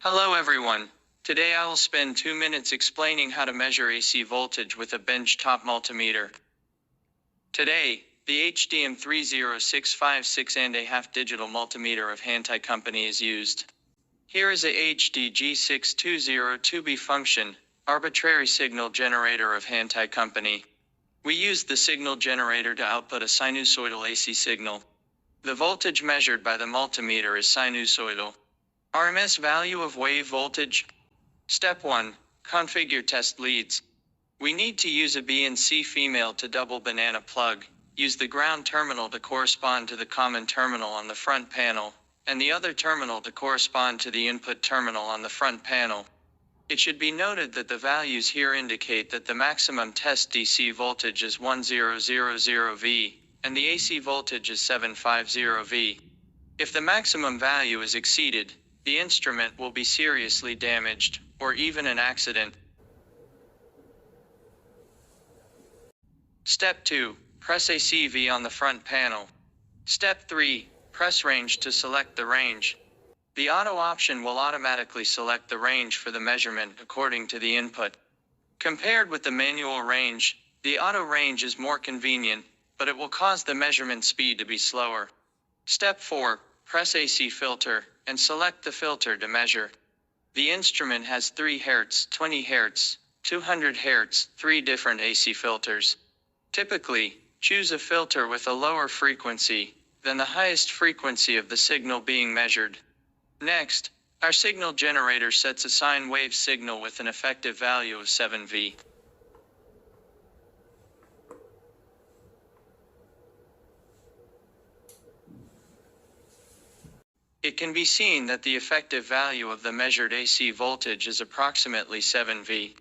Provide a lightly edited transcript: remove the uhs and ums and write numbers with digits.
Hello everyone. Today I will spend 2 minutes explaining how to measure AC voltage with a benchtop multimeter. Today, the HDM3065 and digital multimeter of Hantek company is used. Here is a HDG6202B function, arbitrary signal generator of Hantek company. We use the signal generator to output a sinusoidal AC signal. The voltage measured by the multimeter is sinusoidal. RMS value of wave voltage. Step 1. Configure test leads. We need to use a B and C female to double banana plug. Use the ground terminal to correspond to the common terminal on the front panel, and the other terminal to correspond to the input terminal on the front panel. It should be noted that the values here indicate that the maximum test DC voltage is 1000V, and the AC voltage is 750V. If the maximum value is exceeded, the instrument will be seriously damaged, or even an accident. Step 2. Press ACV on the front panel. Step 3. Press range to select the range. The auto option will automatically select the range for the measurement according to the input. Compared with the manual range, the auto range is more convenient, but it will cause the measurement speed to be slower. Step 4. Press AC filter, and select the filter to measure. The instrument has 3 Hz, 20 Hz, 200 Hz, 3 different AC filters. Typically, choose a filter with a lower frequency than the highest frequency of the signal being measured. Next, our signal generator sets a sine wave signal with an effective value of 7V. It can be seen that the effective value of the measured AC voltage is approximately 7V.